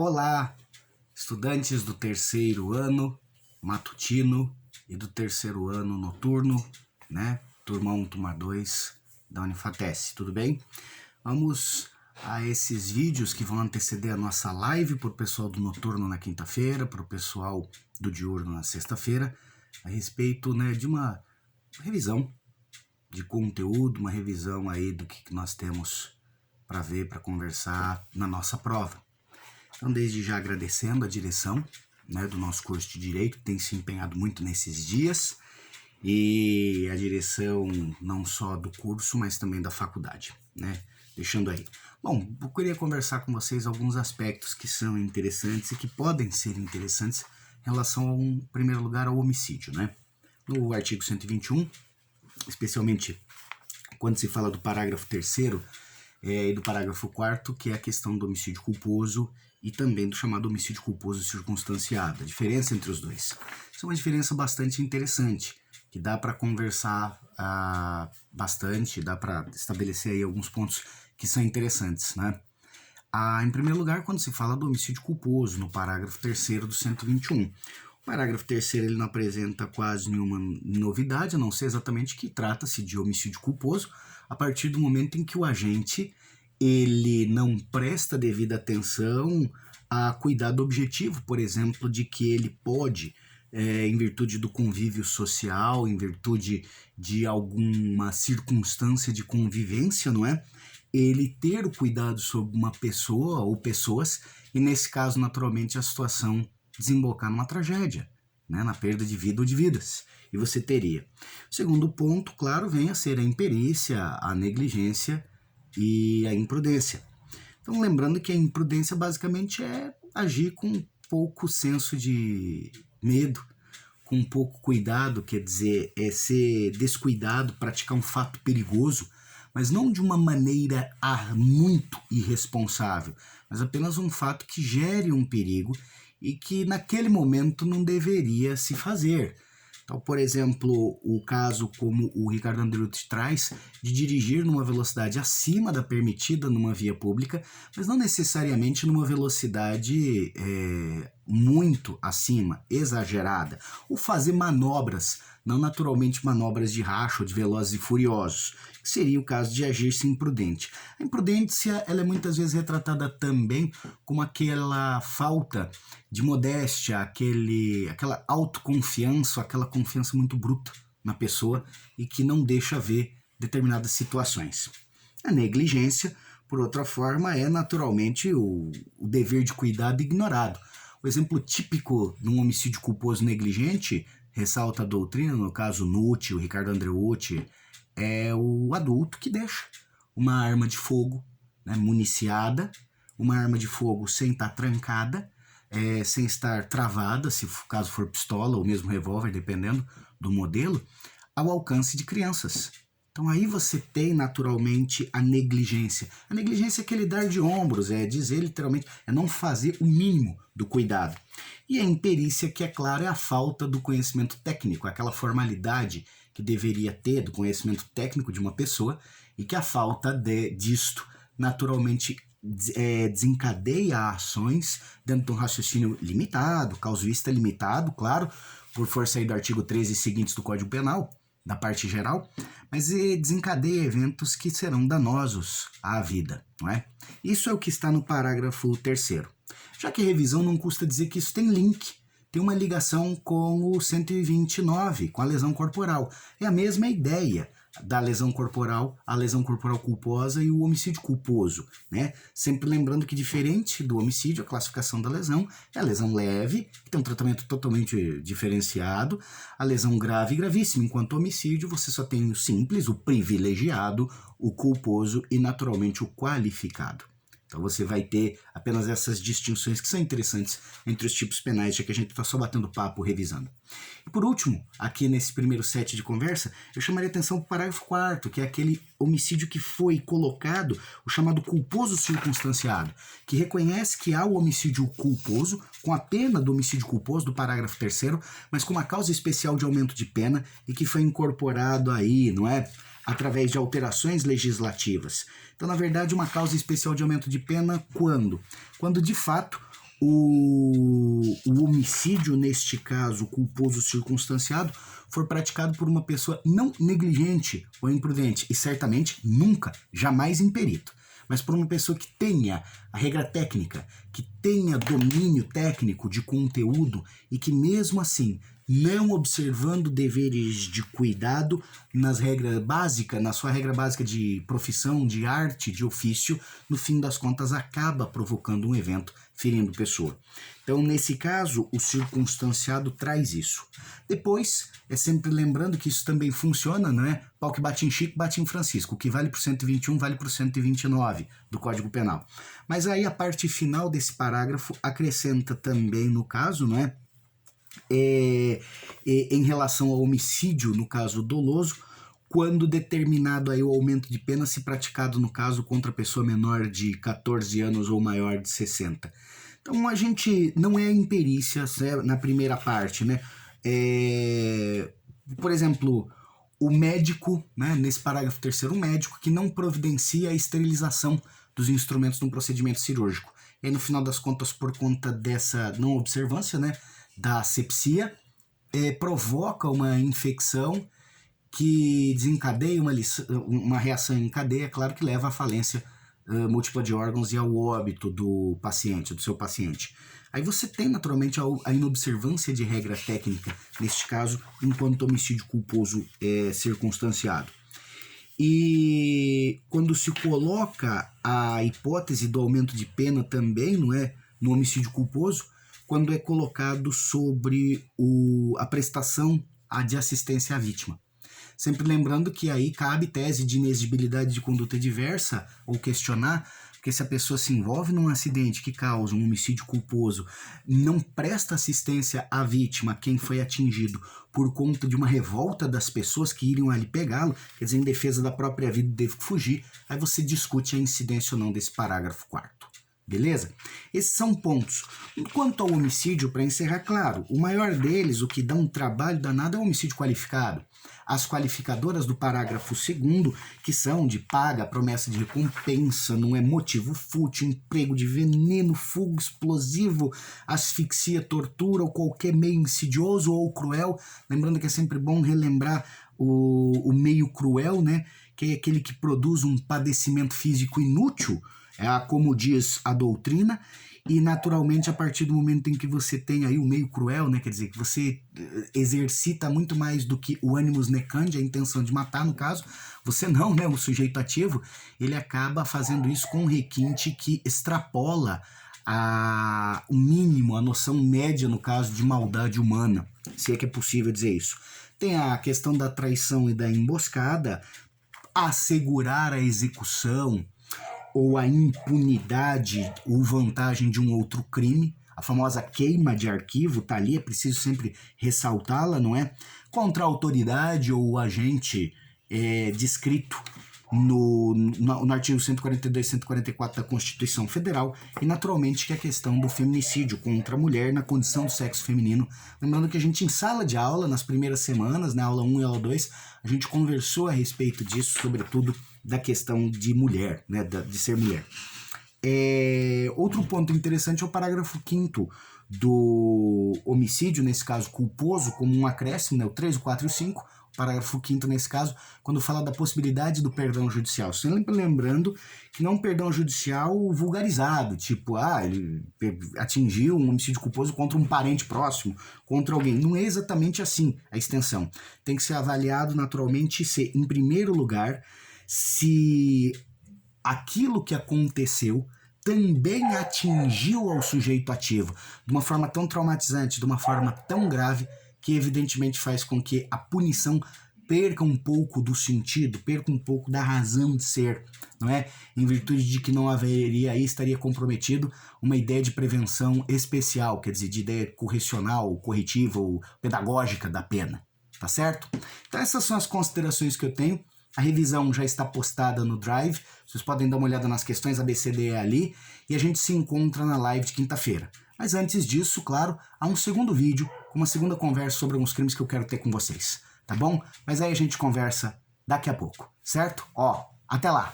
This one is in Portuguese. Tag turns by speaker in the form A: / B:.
A: Olá, estudantes do terceiro ano matutino e do terceiro ano noturno, né? Turma 1, turma 2 da Unifatesc, tudo bem? Vamos a esses vídeos que vão anteceder a nossa live para o pessoal do noturno na quinta-feira, para o pessoal do diurno na sexta-feira, a respeito, né, de uma revisão de conteúdo, uma revisão aí do que nós temos para ver, para conversar na nossa prova. Então, desde já agradecendo a direção, né, do nosso curso de Direito, que tem se empenhado muito nesses dias, e a direção não só do curso, mas também da faculdade, né? Deixando aí. Bom, eu queria conversar com vocês alguns aspectos que são interessantes e que podem ser interessantes em relação, em primeiro lugar, ao homicídio, né? No artigo 121, especialmente quando se fala do parágrafo 3º e do parágrafo 4º, que é a questão do homicídio culposo e também do chamado homicídio culposo circunstanciado. A diferença entre os dois. Isso é uma diferença bastante interessante, que dá para conversar bastante, dá para estabelecer aí alguns pontos que são interessantes, né? Em primeiro lugar, quando se fala do homicídio culposo, no parágrafo 3º do 121. O parágrafo 3º ele não apresenta quase nenhuma novidade, a não ser exatamente que trata-se de homicídio culposo a partir do momento em que o agente ele não presta devida atenção a cuidado objetivo, por exemplo, de que ele pode, em virtude do convívio social, em virtude de alguma circunstância de convivência, não é? Ele ter o cuidado sobre uma pessoa ou pessoas, e nesse caso, naturalmente, a situação desembocar numa tragédia, né? Na perda de vida ou de vidas. E você teria. O segundo ponto, claro, vem a ser a imperícia, a negligência e a imprudência. Então, lembrando que a imprudência basicamente é agir com pouco senso de medo, com pouco cuidado, quer dizer, é ser descuidado, praticar um fato perigoso, mas não de uma maneira muito irresponsável, mas apenas um fato que gere um perigo e que naquele momento não deveria se fazer. Então, por exemplo, o caso como o Ricardo Andreucci traz, de dirigir numa velocidade acima da permitida numa via pública, mas não necessariamente numa velocidade muito acima, exagerada, ou fazer manobras, não naturalmente manobras de racha ou de Velozes e Furiosos, que seria o caso de agir-se imprudente. A imprudência ela é muitas vezes retratada também como aquela falta de modéstia, aquela autoconfiança, aquela confiança muito bruta na pessoa e que não deixa ver determinadas situações. A negligência, por outra forma, é naturalmente o dever de cuidado ignorado. O exemplo típico de um homicídio culposo negligente, ressalta a doutrina, no caso Nucci, o Ricardo Andreucci, é o adulto que deixa uma arma de fogo, né, municiada, uma arma de fogo sem estar trancada, sem estar travada, se caso for pistola ou mesmo revólver, dependendo do modelo, ao alcance de crianças. Então aí você tem naturalmente a negligência. A negligência é aquele dar de ombros, é dizer literalmente, é não fazer o mínimo do cuidado. E a imperícia, que é claro, é a falta do conhecimento técnico, aquela formalidade que deveria ter do conhecimento técnico de uma pessoa e que a falta disto naturalmente desencadeia ações dentro de um raciocínio limitado, casuísta limitado, claro, por força aí do artigo 13 e seguintes do Código Penal, da parte geral, mas desencadeia eventos que serão danosos à vida, não é? Isso é o que está no parágrafo 3º. Já que revisão não custa dizer que isso tem link, tem uma ligação com o 129, com a lesão corporal. É a mesma ideia da lesão corporal, a lesão corporal culposa e o homicídio culposo, né? Sempre lembrando que diferente do homicídio, a classificação da lesão é a lesão leve, que tem um tratamento totalmente diferenciado, a lesão grave e gravíssima, enquanto o homicídio você só tem o simples, o privilegiado, o culposo e naturalmente o qualificado. Então você vai ter apenas essas distinções que são interessantes entre os tipos penais, já que a gente está só batendo papo, revisando. E por último, aqui nesse primeiro set de conversa, eu chamaria atenção para o parágrafo 4º, que é aquele homicídio que foi colocado, o chamado culposo circunstanciado, que reconhece que há o homicídio culposo, com a pena do homicídio culposo, do parágrafo 3º, mas com uma causa especial de aumento de pena e que foi incorporado aí, não é? Através de alterações legislativas. Então, na verdade, uma causa especial de aumento de pena quando? Quando, de fato, o homicídio, neste caso, culposo circunstanciado, for praticado por uma pessoa não negligente ou imprudente, e certamente nunca, jamais imperito, mas por uma pessoa que tenha a regra técnica, que tenha domínio técnico de conteúdo e que mesmo assim, não observando deveres de cuidado na sua regra básica de profissão, de arte, de ofício, no fim das contas acaba provocando um evento ferindo pessoa. Então, nesse caso, o circunstanciado traz isso. Depois, é sempre lembrando que isso também funciona, não é? Pau que bate em Chico, bate em Francisco. O que vale para o 121, vale para o 129 do Código Penal. Mas aí a parte final desse parágrafo acrescenta também, no caso, não é? Em relação ao homicídio, no caso doloso, quando determinado aí o aumento de pena se praticado, no caso, contra pessoa menor de 14 anos ou maior de 60. Então, a gente não é imperícia na primeira parte, né? Por exemplo, o médico, né, nesse parágrafo 3º, o médico que não providencia a esterilização dos instrumentos num procedimento cirúrgico. E aí, no final das contas, por conta dessa não observância, né, da asepsia, provoca uma infecção que desencadeia uma reação em cadeia, claro que leva à falência múltipla de órgãos e ao óbito do paciente, do seu paciente. Aí você tem naturalmente a inobservância de regra técnica, neste caso, enquanto homicídio culposo circunstanciado. E quando se coloca a hipótese do aumento de pena também, não é, no homicídio culposo, quando é colocado sobre a prestação de assistência à vítima. Sempre lembrando que aí cabe tese de inexigibilidade de conduta diversa ou questionar, porque se a pessoa se envolve num acidente que causa um homicídio culposo, não presta assistência à vítima, quem foi atingido, por conta de uma revolta das pessoas que iriam ali pegá-lo, quer dizer, em defesa da própria vida deve fugir, aí você discute a incidência ou não desse parágrafo 4º. Beleza? Esses são pontos. Quanto ao homicídio, para encerrar, claro, o maior deles, o que dá um trabalho danado, é o homicídio qualificado. As qualificadoras do parágrafo 2º, que são de paga, promessa de recompensa, não é motivo fútil, emprego de veneno, fuga, explosivo, asfixia, tortura ou qualquer meio insidioso ou cruel. Lembrando que é sempre bom relembrar o meio cruel, né? Que é aquele que produz um padecimento físico inútil, como diz a doutrina, e naturalmente a partir do momento em que você tem aí o meio cruel, né, quer dizer, que você exercita muito mais do que o animus necandi, a intenção de matar, no caso, você não, né, o sujeito ativo, ele acaba fazendo isso com um requinte que extrapola o mínimo, a noção média, no caso, de maldade humana, se é que é possível dizer isso. Tem a questão da traição e da emboscada, assegurar a execução, ou a impunidade ou vantagem de um outro crime, a famosa queima de arquivo, tá ali, é preciso sempre ressaltá-la, não é? Contra a autoridade ou o agente descrito no artigo 142 e 144 da Constituição Federal, e naturalmente que é a questão do feminicídio contra a mulher na condição do sexo feminino. Lembrando que a gente em sala de aula, nas primeiras semanas, na aula 1 e aula 2, a gente conversou a respeito disso, sobretudo da questão de mulher, né, de ser mulher. Outro ponto interessante é o parágrafo 5º do homicídio, nesse caso culposo, como um acréscimo, né, o 3, o 4 e o 5, o parágrafo 5º nesse caso, quando fala da possibilidade do perdão judicial. Sempre lembrando que não é um perdão judicial vulgarizado, tipo, ele atingiu um homicídio culposo contra um parente próximo, contra alguém. Não é exatamente assim a extensão. Tem que ser avaliado naturalmente se, em primeiro lugar, se aquilo que aconteceu também atingiu ao sujeito ativo de uma forma tão traumatizante, de uma forma tão grave, que evidentemente faz com que a punição perca um pouco do sentido, perca um pouco da razão de ser, não é? Em virtude de que não haveria aí, estaria comprometido uma ideia de prevenção especial, quer dizer, de ideia correcional, corretiva ou pedagógica da pena, tá certo? Então essas são as considerações que eu tenho. A revisão já está postada no Drive, vocês podem dar uma olhada nas questões ABCDE ali, e a gente se encontra na live de quinta-feira. Mas antes disso, claro, há um segundo vídeo, com uma segunda conversa sobre alguns crimes que eu quero ter com vocês, tá bom? Mas aí a gente conversa daqui a pouco, certo? Até lá!